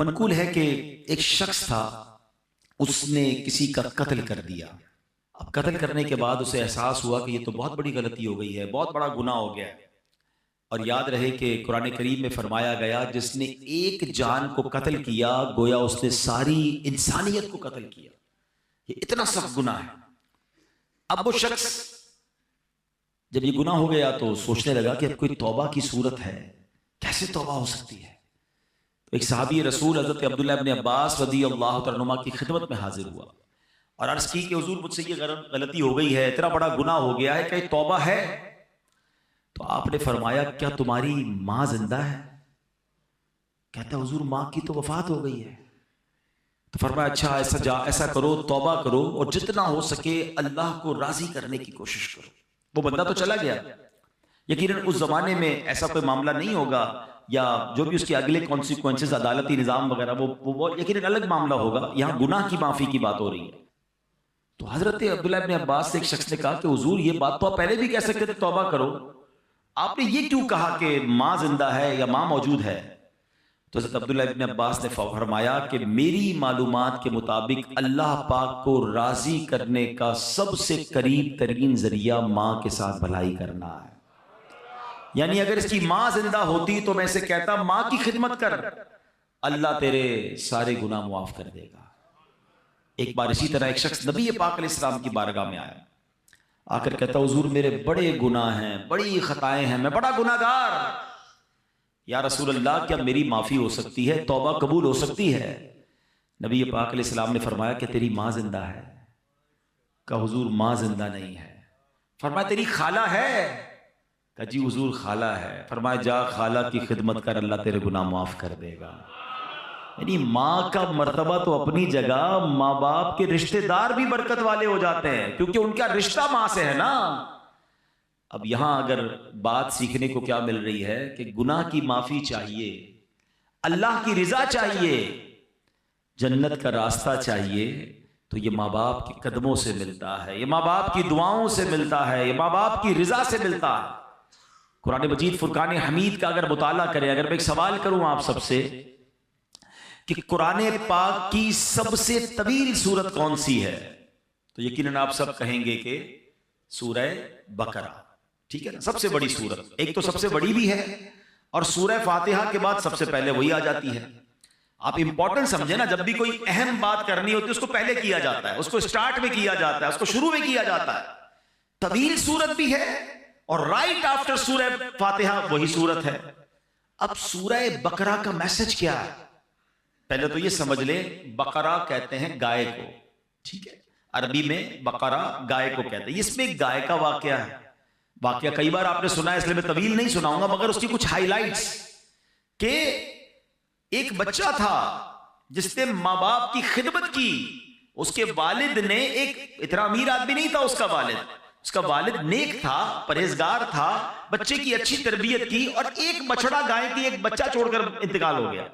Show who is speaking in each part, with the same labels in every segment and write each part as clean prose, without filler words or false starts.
Speaker 1: Mankhool है कि एक शख्स था, उसने किसी का कत्ल कर दिया। अब कत्ल करने के बाद उसे एहसास हुआ कि ये तो बहुत बड़ी गलती हो गई है, बहुत बड़ा गुनाह हो गया है। और याद रहे कि कुरान करीम में फरमाया गया, जिसने एक जान को कत्ल किया गोया उसने सारी इंसानियत को कत्ल किया। ये इतना सख्त गुनाह है। अब वो शख्स जब ये गुनाह हो गया तो सोचने लगा कि अब कोई तौबा की सूरत है, कैसे तौबा हो सकती है। तो एक सहाबी रसूल हज़रत अब्दुल्लाह इब्न अब्बास रज़ियल्लाहु तआला अन्हुमा की खिदमत में हाजिर हुआ और अर्ज की कि हुजूर मुझसे ये गलती हो गई है, इतना बड़ा गुनाह हो गया है, क्या तौबा है? तो आपने फरमाया, क्या तुम्हारी माँ जिंदा है? कहता हुजूर माँ की तो वफात हो गई है। तो फरमाया, अच्छा ऐसा करो, तौबा करो और जितना हो सके अल्लाह को राजी करने की कोशिश करो। वो बंदा तो चला गया, यकीनन उस जमाने में ऐसा कोई मामला नहीं होगा, या जो भी उसके अगले कॉन्सिक्वेंसेस अदालती निजाम वगैरह वो यकीनन अलग मामला होगा। यहाँ गुनाह की माफी की बात हो रही है। तो हजरत अब्दुल्लाह इब्न अब्बास से एक शख्स ने कहा कि हुजूर ये बात तो आप पहले भी कह सकते थे, तौबा करो, आपने ये क्यों कहा कि माँ जिंदा है या माँ मौजूद है? तो हज़रत अब्दुल्लाह इब्न अब्बास ने फरमाया कि मेरी मालूमात के मुताबिक अल्लाह पाक को राजी करने का सबसे करीब तरीन जरिया माँ के साथ भलाई करना है। यानी अगर इसकी माँ जिंदा होती तो मैं इसे कहता माँ की खिदमत कर, अल्लाह तेरे सारे गुनाह मुआफ कर देगा। एक बार इसी तरह एक शख्स नबी पाक अलैहिस्सलाम की बारगाह में आया, आकर कहता हुजूर मेरे बड़े गुनाह हैं, बड़ी खताएं हैं, मैं बड़ा गुनाहगार, या रसूल अल्लाह क्या मेरी माफी हो सकती है, तौबा कबूल हो सकती है? नबी पाक अलैहिस्सलाम ने फरमाया कि तेरी माँ जिंदा है। कहा हुजूर माँ जिंदा नहीं है। फरमाया तेरी खाला है? कहा जी हुजूर खाला है। फरमाया जा खाला की खिदमत कर, अल्लाह तेरे गुनाह माफ कर देगा। यानी माँ का मर्तबा तो अपनी जगह, माँ बाप के रिश्तेदार भी बरकत वाले हो जाते हैं क्योंकि उनका रिश्ता माँ से है ना। अब यहां अगर बात सीखने को क्या मिल रही है कि गुनाह की माफी चाहिए, अल्लाह की रिजा चाहिए, जन्नत का रास्ता चाहिए, तो ये माँ बाप के कदमों से मिलता है, ये माँ बाप की दुआओं से मिलता है, ये माँ बाप की रिजा से मिलता है। कुरान मजीद फुरकान हमीद का अगर मुताला करें, अगर मैं एक सवाल करूं आप सबसे कि कुरान पाक की सबसे तवील सूरत कौन सी है, तो यकीनन आप सब कहेंगे कि सूरह बकरा, ठीक है ना, सबसे बड़ी सूरत। एक तो सबसे बड़ी भी है और सूरह फातिहा के बाद सबसे पहले वही आ जाती है। आप इंपॉर्टेंट समझे ना, जब भी कोई अहम बात करनी होती है उसको पहले किया जाता है, उसको स्टार्ट में किया जाता है, उसको शुरू में किया जाता है। तवील सूरत भी है और राइट आफ्टर सूरह फातिहा वही सूरत है। अब सूरह बकरा का मैसेज क्या है? पहले तो ये समझ ले, बकरा कहते हैं गाय को, ठीक है, अरबी में बकरा गाय को कहते हैं। इसमें एक गाय का वाकया है। वाकया कई बार आपने सुना है, इसलिए मैं तवील नहीं सुनाऊंगा, मगर उसकी कुछ हाइलाइट्स के एक बच्चा था जिसने माँ बाप की खिदमत की। उसके वालिद ने, एक इतना अमीर आदमी नहीं था उसका वालिद नेक था, परहेजगार था, बच्चे की अच्छी तरबियत की और एक बछड़ा गाय की एक बच्चा छोड़कर इंतकाल हो गया।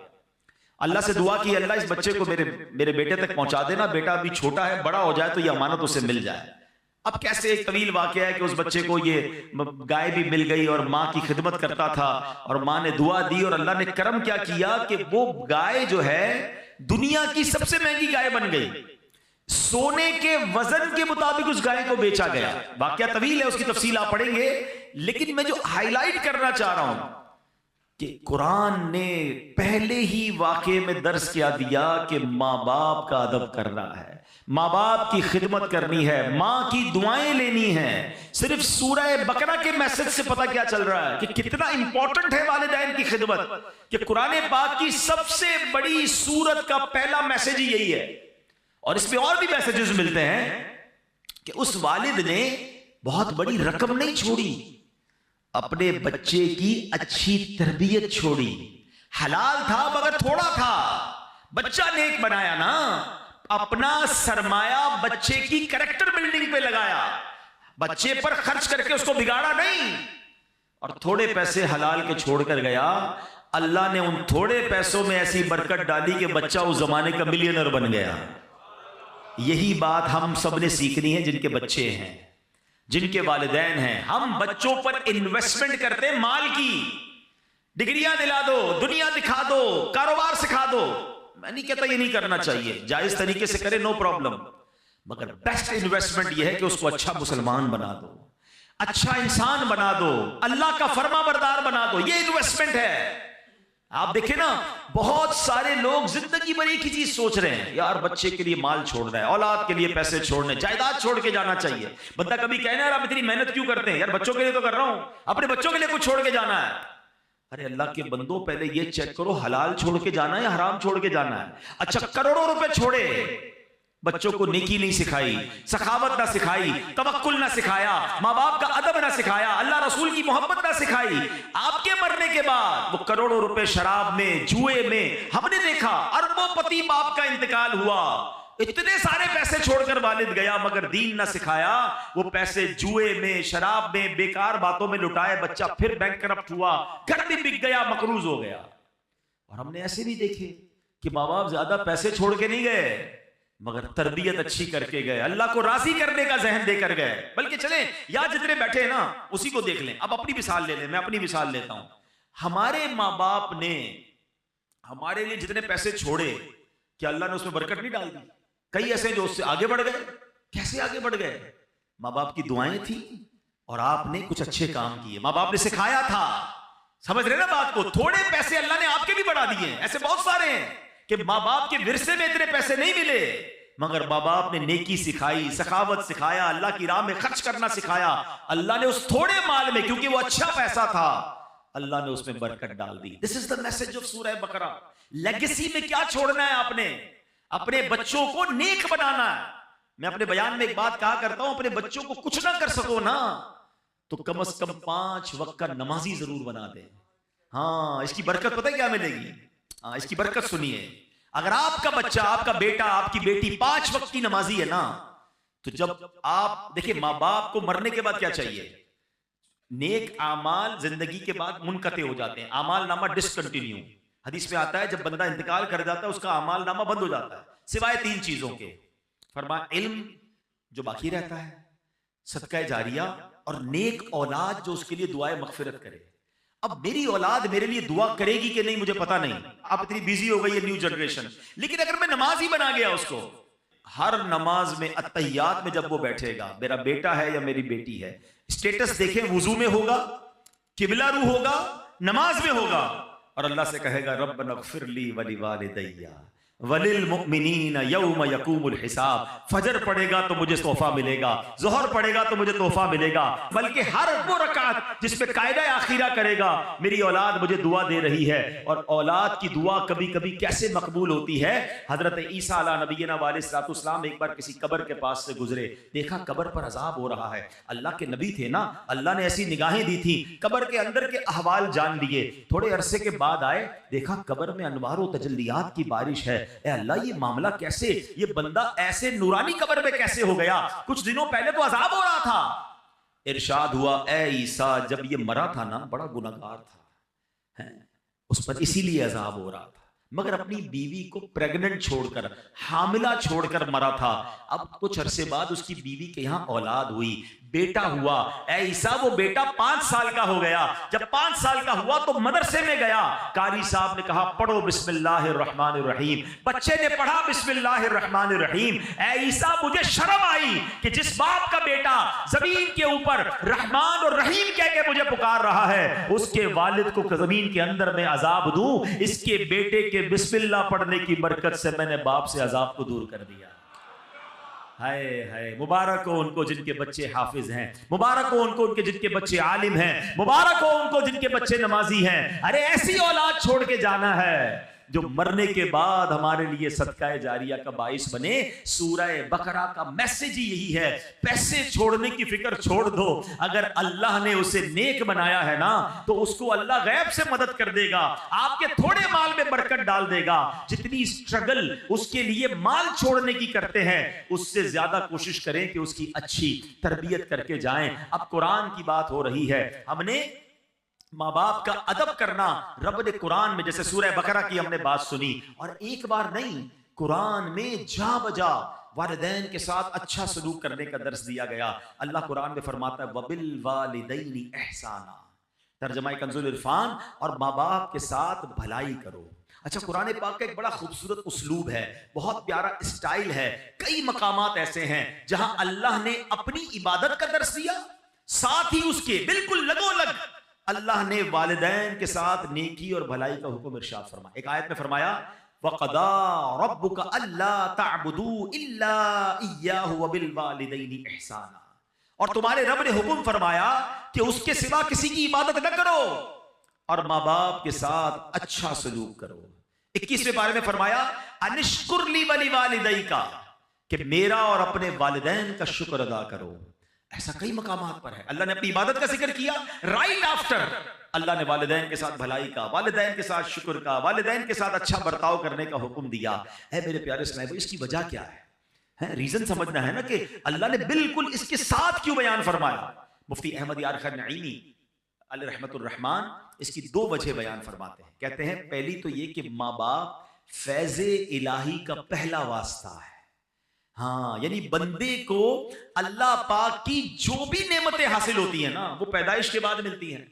Speaker 1: अल्लाह से दुआ की, अल्लाह इस बच्चे को मेरे बेटे तक पहुंचा देना, बेटा अभी छोटा है, बड़ा हो जाए तो ये अमानत उसे मिल जाए। अब कैसे एक तवील वाकया है कि उस बच्चे को ये गाय भी मिल गई और माँ की खिदमत करता था और माँ ने दुआ दी और अल्लाह ने करम क्या किया कि वो गाय जो है दुनिया की सबसे महंगी गाय बन गई। सोने के वजन के मुताबिक उस गाय को बेचा गया। वाकया तवील है, उसकी तफसील आप पढ़ेंगे, लेकिन मैं जो हाईलाइट करना चाह रहा हूं कि कुरान ने पहले ही वाकये में दर्ज किया दिया कि माँ बाप का अदब करना है, माँ बाप की खिदमत करनी है, माँ की दुआएं लेनी है। सिर्फ सूरह बकरा के मैसेज से पता क्या चल रहा है कि कितना इंपॉर्टेंट है वालिदैन की खिदमत, कि कुरान पाक की सबसे बड़ी सूरत का पहला मैसेज ही यही है। और इसमें और भी मैसेजेस मिलते हैं कि उस वालिद ने बहुत बड़ी रकम नहीं छोड़ी, अपने बच्चे की अच्छी तरबियत छोड़ी। हलाल था मगर थोड़ा था, बच्चा नेक बनाया ना, अपना सरमाया बच्चे की कैरेक्टर बिल्डिंग पे लगाया, बच्चे पर खर्च करके उसको बिगाड़ा नहीं, और थोड़े पैसे हलाल के छोड़कर गया। अल्लाह ने उन थोड़े पैसों में ऐसी बरकत डाली कि बच्चा उस जमाने का मिलियनर बन गया। यही बात हम सब ने सीखनी है, जिनके बच्चे हैं, जिनके वालिदैन हैं। हम बच्चों पर इन्वेस्टमेंट करते हैं माल की, डिग्रियां दिला दो, दुनिया दिखा दो, कारोबार सिखा दो। मैं नहीं कहता ये नहीं करना चाहिए, जायज तरीके से करे, नो प्रॉब्लम, मगर बेस्ट इन्वेस्टमेंट ये है कि उसको अच्छा मुसलमान बना दो, अच्छा इंसान बना दो, अल्लाह का फर्माबरदार बना दो। ये इन्वेस्टमेंट है। आप देखें ना, बहुत सारे लोग जिंदगी भर एक ही चीज सोच रहे हैं, यार बच्चे के लिए माल छोड़ना है, औलाद के लिए पैसे छोड़ने, जायदाद छोड़ के जाना चाहिए। बंदा कभी कहना यार आप इतनी मेहनत क्यों करते हैं, यार बच्चों के लिए तो कर रहा हूं, अपने बच्चों के लिए कुछ छोड़ के जाना है। अरे अल्लाह के बंदो, पहले ये चेक करो हलाल छोड़ के जाना है या हराम छोड़ के जाना है। अच्छा, करोड़ों रुपए छोड़े, बच्चों को नेकी नहीं सिखाई, सखावत ना सिखाई, तवक्कुल ना सिखाया, माँ बाप का अदब ना सिखाया, अल्लाह रसूल की मोहब्बत ना सिखाई। आपके मरने के बाद वो करोड़ों रुपए शराब में, जुए में, हमने देखा अरबों-पति बाप का इंतकाल हुआ, इतने सारे पैसे छोड़कर वालिद गया, मगर दीन ना सिखाया। वो पैसे जुए में, शराब में, बेकार बातों में लुटाए, बच्चा फिर बैंकरप्ट हुआ, घर भी बिक गया, मकरूज हो गया। और हमने ऐसे भी देखे कि माँ बाप ज्यादा पैसे छोड़ के नहीं गए, मगर तरबियत अच्छी करके गए, अल्लाह को राजी करने का जहन देकर गए। बल्कि चले यार जितने बैठे हैं ना उसी को देख लें। अब अपनी मिसाल ले लें, मैं अपनी मिसाल लेता हूं। हमारे माँ बाप ने हमारे लिए जितने पैसे छोड़े, क्या अल्लाह ने उसमें बरकत नहीं डाल दी? कई ऐसे जो उससे आगे बढ़ गए। कैसे आगे बढ़ गए? माँ बाप की दुआएं थी और आपने कुछ अच्छे काम किए, माँ बाप ने सिखाया था। समझ रहे ना बात को? थोड़े पैसे अल्लाह ने आपके भी बढ़ा दिए। ऐसे बहुत सारे हैं कि माँ बाप के विरसे में इतने पैसे नहीं मिले, मगर माँ बाप ने नेकी सिखाई, सखावत सिखाया, अल्लाह की राह में खर्च करना सिखाया। अल्लाह ने उस थोड़े माल में, क्योंकि वो अच्छा पैसा था, अल्लाह ने उसमें बरकत डाल दी। This is the message of Surah Baqarah. Legacy में क्या छोड़ना है आपने? अपने बच्चों को नेक बनाना है। मैं अपने बयान में एक बात कहा करता हूं, अपने बच्चों को कुछ ना कर सको ना, तो कम से कम 5 वक्त का नमाजी जरूर बना दे। हाँ, इसकी बरकत पता है क्या मिलेगी? हाँ, इसकी बरकत सुनिए। अगर आपका बच्चा, आपका बेटा, आपकी बेटी 5 वक्त की नमाजी है ना, तो जब आप देखिए, माँ बाप को मरने के बाद क्या चाहिए? नेक आमाल जिंदगी के बाद मुनकते हो जाते हैं, आमाल नामा डिसकंटिन्यू। हदीस में आता है जब बंदा इंतकाल कर जाता है उसका आमाल नामा बंद हो जाता है, सिवाय 3 चीजों के। फरमाया इल्म जो बाकी रहता है, सदका जारिया, और नेक औलाद जो उसके लिए दुआए मगफिरत करे। अब मेरी औलाद मेरे लिए दुआ करेगी कि नहीं मुझे पता नहीं, आप इतनी बिजी हो गई है न्यू जनरेशन, लेकिन अगर मैं नमाज ही बना गया उसको, हर नमाज में अत्तहियात में जब वो बैठेगा, मेरा बेटा है या मेरी बेटी है, स्टेटस देखें, वुजू में होगा, किबला रू होगा, नमाज में होगा, और अल्लाह से कहेगा रब्बना ग़फ़िरली वली वालिदैया वलिल मुमिनीना यौम यक़ूमुल हिसाब। फजर पढ़ेगा तो मुझे तोहफा मिलेगा, ज़ोहर पढ़ेगा तो मुझे तोहफा मिलेगा, बल्कि हर वो रकात जिसमें कायदा आखिरा करेगा, मेरी औलाद मुझे दुआ दे रही है। और औलाद की दुआ कभी कभी कैसे मकबूल होती है? हजरत ईसा अला नबीना वालेहिस्सलाम एक बार किसी कब्र के पास से गुजरे, देखा कब्र पर अजाब हो रहा है। अल्लाह के नबी थे ना, अल्लाह ने ऐसी निगाहें दी थी, कब्र के अंदर के अहवाल जान लिए। थोड़े अरसे के बाद आए, देखा कब्र में अनवार व तजल्लियात की बारिश है। ए अल्लाह, ये मामला कैसे? ये बंदा ऐसे नूरानी कब्र में कैसे हो गया? कुछ दिनों पहले तो अजाब हो रहा था। इरशाद हुआ, ए ईसा, जब ये मरा था ना, बड़ा गुनहगार था, है? उस पर इसीलिए अजाब हो रहा था, मगर अपनी बीवी को प्रेग्नेंट छोड़कर, हामिला छोड़कर मरा था। अब कुछ अरसे बाद उसकी बीवी के यहाँ औलाद हुई, बेटा हुआ। ऐ ईसा, वो बेटा 5 साल का हो गया। जब 5 साल का हुआ तो मदरसे में गया, कारी साहब ने कहा पढ़ो बिस्मिल्लाहिर्रहमानिर्रहीम। बच्चे ने पढ़ा बिस्मिल्लाहिर्रहमानिर्रहीम। ऐ ईसा, मुझे शर्म आई कि जिस बाप का बेटा जमीन के ऊपर रहमान और रहीम कह के मुझे पुकार रहा है, उसके वालिद को जमीन के अंदर में अजाब दूं। इसके बेटे के बिस्मिल्लाह पढ़ने की बरकत से मैंने बाप से अजाब को दूर कर दिया। हाय हाय, मुबारक हो उनको जिनके बच्चे हाफिज हैं, मुबारक हो उनको उनके जिनके बच्चे आलिम हैं, मुबारक हो उनको जिनके बच्चे नमाजी हैं। अरे ऐसी औलाद छोड़ के जाना है जो मरने के बाद हमारे लिए सदका जारिया का बाइस बने। सूरह बकरा का मैसेज ही यही है, पैसे छोड़ने की फिक्र छोड़ दो। अगर अल्लाह ने उसे नेक बनाया है ना, तो उसको अल्लाह गैब से मदद कर देगा, आपके थोड़े माल में बरकत डाल देगा। जितनी स्ट्रगल उसके लिए माल छोड़ने की करते हैं, उससे ज्यादा कोशिश करें कि उसकी अच्छी तरबियत करके जाएं। अब कुरान की बात हो रही है, हमने माँ बाप का अदब करना रब ने कुरान में, जैसे सूरह बकरा की हमने बात सुनी, और एक बार नहीं, कुरान में जा बजा वालिदैन के साथ अच्छा सलूक करने का दर्स दिया गया। अल्लाह कुरान में फरमाता है वबिल वालिदैनि एहसाना, तर्जमा कंजुल इरफान, और माँ बाप के साथ भलाई करो। अच्छा, कुरान पाक का एक बड़ा खूबसूरत उस्लूब है, बहुत प्यारा स्टाइल है। कई मकामात ऐसे हैं जहां अल्लाह ने अपनी इबादत का दर्स दिया, साथ ही उसके बिल्कुल लगोलग अल्लाह ने वालिदैन के साथ नेकी और भलाई का हुक्म इरशाद फरमाया। एक आयत में फरमाया, वक़दा रब्बुका अल्ला तअबुदू इल्ला इय्याहु व बिल वालिदैनि इहसाना, और तुम्हारे रब ने हुक्म फरमाया कि उसके सिवा किसी की इबादत न करो और माँ बाप के साथ अच्छा सलूक करो। 21वें पारे में फरमाया, अनिश्कुर ली वली वालिदैका, कि मेरा और अपने वालिदैन का शुक्र अदा करो। ऐसा कई मकामात पर है। अल्लाह ने अपनी इबादत का जिक्र किया, राइट आफ्टर अल्लाह ने वालिदैन के साथ भलाई का, वालिदैन के साथ शुक्र का, वालिदैन के साथ अच्छा बर्ताव करने का हुक्म दिया है। मेरे प्यारे इस्लामी, इसकी वजह क्या है? रीजन समझना है ना कि अल्लाह ने बिल्कुल इसके साथ क्यों बयान फरमाया। मुफ्ती अहमद यार खान नईमी अलैहि रहमतुर रहमान इसकी दो वजह बयान फरमाते हैं। कहते हैं, पहली तो ये कि माँ बाप फैज़े इलाही का पहला वास्ता है। हाँ, यानी बंदे को अल्लाह पाक की जो भी नेमतें हासिल होती है ना, वो पैदाइश के बाद मिलती हैं।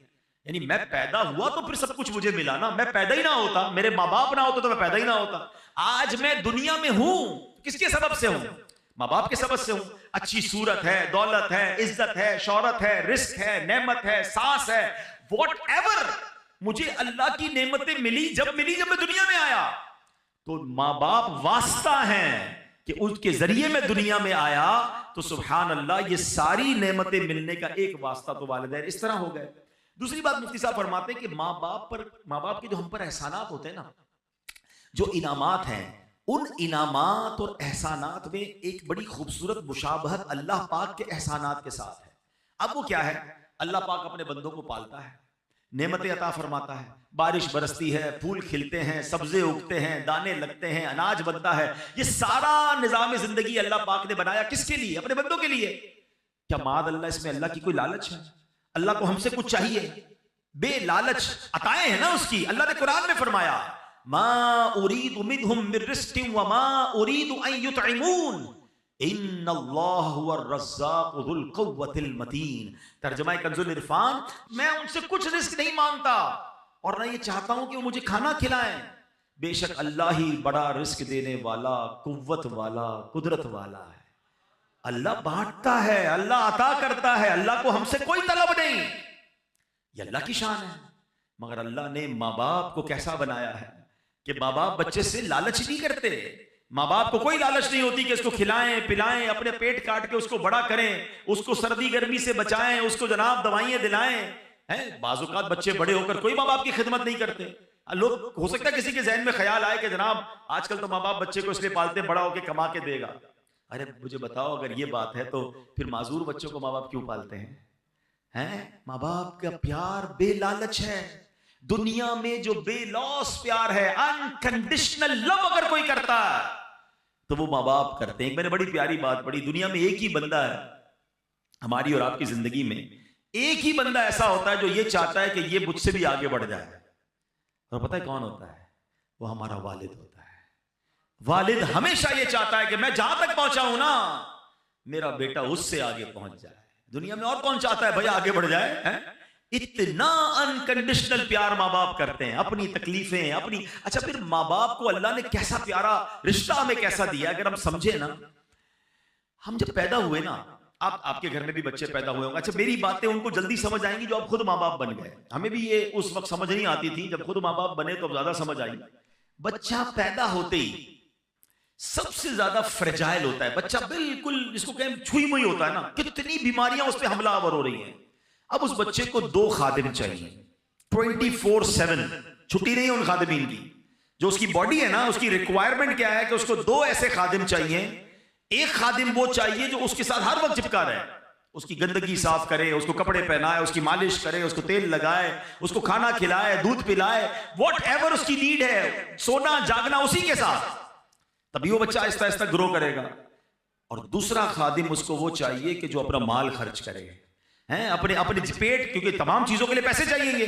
Speaker 1: यानी मैं पैदा हुआ तो फिर सब कुछ मुझे मिला ना, मैं पैदा ही ना होता, मेरे माँ बाप ना होते तो मैं पैदा ही ना होता। आज मैं दुनिया में हूं, किसके सबब से हूं? माँ बाप के सबब से हूं। अच्छी सूरत है, दौलत है, इज्जत है, शौहरत है, रिस्क है, नेमत है, सांस है, व्हाटएवर मुझे अल्लाह की नेमतें मिली जब मैं दुनिया में आया। तो माँ बाप वास्ता हैं कि उसके जरिए मैं दुनिया में आया, तो सुभान अल्लाह, ये सारी नेमतें मिलने का एक वास्ता तो वालिदैन इस तरह हो गए। दूसरी बात मुफ्ती साहब फरमाते हैं कि माँ बाप के जो हम पर एहसानात होते हैं ना, जो इनामात हैं, उन इनामात और एहसानात में एक बड़ी खूबसूरत मुशाबहत अल्लाह पाक के एहसानात के साथ है। अब वो क्या है? अल्लाह पाक अपने बंदों को पालता है, नेमतें अता फरमाता है, बारिश बरसती है, फूल खिलते हैं, सब्जे उगते हैं, दाने लगते हैं, अनाज बनता है। ये सारा निजाम जिंदगी अल्लाह पाक ने बनाया किसके लिए? अपने बंदों के लिए। क्या माद अल्लाह इसमें अल्लाह की कोई लालच है? अल्लाह को हमसे कुछ चाहिए? बेलालच अताएं हैं ना उसकी। अल्लाह ने कुरान में फरमाया, मा उरीदु मिनहुम मिर रिज़्क़िन व मा उरीदु अन युतइमून इन्नल्लाह हुवर रज़्ज़ाक़ु ज़ुल क़ुव्वतिल मतीन। तर्जुमा कंजुल इरफान, मैं उनसे कुछ रिस्क नहीं मांगता और ना ये चाहता हूं कि वो मुझे खाना खिलाएं। बेशक अल्लाह ही बड़ा रिस्क देने वाला, कुव्वत वाला, कुदरत वाला है। अल्लाह बांटता है, अल्लाह अता करता है, अल्लाह को हमसे कोई तलब नहीं। ये अल्लाह की शान है। मगर अल्लाह ने माँ बाप को कैसा बनाया है कि माँ बाप बच्चे से लालच नहीं करते। माँ बाप को कोई लालच नहीं होती कि इसको खिलाएं पिलाएं, अपने पेट काट के उसको बड़ा करें, उसको सर्दी गर्मी से बचाएं, उसको जनाब दवाइयां दिलाएं। हैं, बाज़-औक़ात बच्चे बड़े होकर कोई माँ बाप की खिदमत नहीं करते। लोग, हो सकता है किसी के ज़हन में ख्याल आए कि जनाब आजकल तो माँ बाप बच्चे को इसलिए पालते हैं बड़ा होकर कमा के देगा। अरे मुझे बताओ, अगर ये बात है तो फिर माजूर बच्चों को माँ बाप क्यों पालते हैं? हैं, माँ बाप का प्यार बेलालच है। दुनिया में जो बेलॉस प्यार है, अनकंडीशनल लव अगर कोई करता है तो वो माँ बाप करते हैं। मैंने बड़ी प्यारी बात पढ़ी, दुनिया में एक ही बंदा है, हमारी और आपकी जिंदगी में एक ही बंदा ऐसा होता है जो ये चाहता है कि ये मुझसे भी आगे बढ़ जाए। और पता है कौन होता है? वो हमारा वालिद होता है। वालिद हमेशा ये चाहता है कि मैं जहां तक पहुंचा हूं ना, मेरा बेटा उससे आगे पहुंच जाए। दुनिया में और कौन चाहता है भैया आगे बढ़ जाए? है? इतना अनकंडीशनल प्यार माँ बाप करते हैं, अपनी तकलीफें अपनी। अच्छा, फिर माँ बाप को अल्लाह ने कैसा प्यारा रिश्ता हमें कैसा दिया, अगर हम समझे ना। हम जब पैदा हुए ना, आपके घर में भी बच्चे पैदा हुए होंगे। अच्छा, मेरी बातें उनको जल्दी समझ आएंगी जो अब खुद माँ बाप बन गए। हमें भी ये उस वक्त समझ नहीं आती थी, जब खुद माँ बाप बने तो अब ज्यादा समझ आई। बच्चा पैदा होते ही सबसे ज्यादा फ्रेजाइल होता है बच्चा, बिल्कुल जिसको कहें छुई मुई होता है ना। कितनी बीमारियां उस पर हमलावर हो रही हैं। अब उस बच्चे को 2 खादिम चाहिए 24/7, छुट्टी नहीं है उन खादिमीन की। जो उसकी बॉडी है ना, उसकी रिक्वायरमेंट क्या है कि उसको 2 ऐसे खादिम चाहिए। एक खादिम वो चाहिए जो उसके साथ हर वक्त चिपका रहे, उसकी गंदगी साफ करे, उसको कपड़े पहनाए, उसकी मालिश करे, उसको तेल लगाए, उसको खाना खिलाए, दूध पिलाए, व्हाटएवर उसकी नीड है, सोना जागना उसी के साथ। तभी वो बच्चा आहिस्ता आहिस्ता ग्रो करेगा। और दूसरा खादिम उसको वो चाहिए कि जो अपना माल खर्च करे, हैं, अपने पेट, क्योंकि तमाम चीजों के लिए पैसे चाहिए।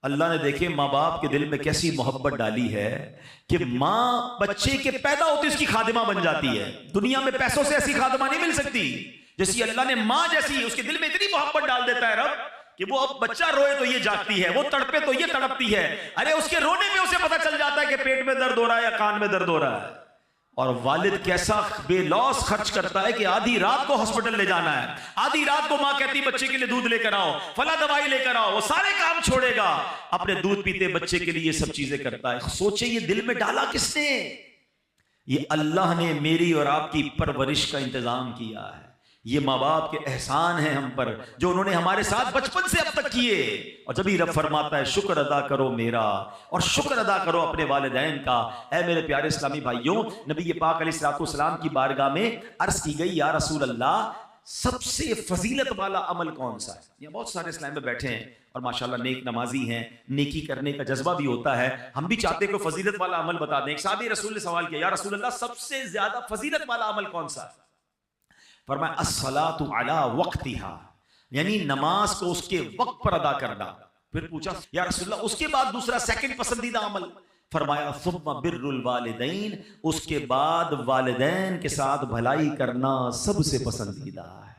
Speaker 1: अल्लाह ने देखे माँ बाप के दिल में कैसी मोहब्बत डाली है कि माँ बच्चे के पैदा होते उसकी खादिमा बन जाती है। दुनिया में पैसों से ऐसी खादिमा नहीं मिल सकती जैसी अल्लाह ने माँ जैसी, उसके दिल में इतनी मोहब्बत डाल देता है रब कि वो अब बच्चा रोए तो ये जागती है, वो तड़पे तो ये तड़पती है। अरे उसके रोने में उसे पता चल जाता है कि पेट में दर्द हो रहा है या कान में दर्द हो रहा है। और वालिद कैसा बेलौस खर्च करता है कि आधी रात को हॉस्पिटल ले जाना है, आधी रात को मां कहती बच्चे के लिए दूध लेकर आओ, फला दवाई लेकर आओ, वो सारे काम छोड़ेगा, अपने दूध पीते बच्चे के लिए ये सब चीजें करता है। सोचे ये दिल में डाला किसने? ये अल्लाह ने मेरी और आपकी परवरिश का इंतजाम किया है। ये माँ बाप के एहसान हैं हम पर, जो उन्होंने हमारे साथ बचपन से अब तक किए। और जब ही रब फरमाता है शुक्र अदा करो मेरा और शुक्र अदा करो अपने वालिदैन का। ऐ मेरे प्यारे इस्लामी भाइयों, नबी पाक अलैहिस्सलाम की बारगाह में अर्ज की गई, या रसूल अल्लाह, सबसे फजीलत वाला अमल कौन सा है? यहाँ बहुत सारे इस्लाम में बैठे हैं और माशाल्लाह नेक नमाजी हैं, नेकी करने का जज्बा भी होता है। हम भी चाहते हैं कि फजीलत वाला अमल बता दें। एक साहबी रसूल ने सवाल किया, या रसूल अल्लाह, सबसे ज्यादा फजीलत वाला अमल कौन सा है? फरमाया अस्सलातु अला वक्तिहा, यानी नमाज को उसके वक्त पर अदा करना। फिर पूछा, या रसूलल्लाह, उसके बाद दूसरा सेकंड पसंदीदा अमल? फरमाया सुम्मा बिर्रुल वालिदैन, उसके बाद वालिदैन के साथ भलाई करना सबसे पसंदीदा है।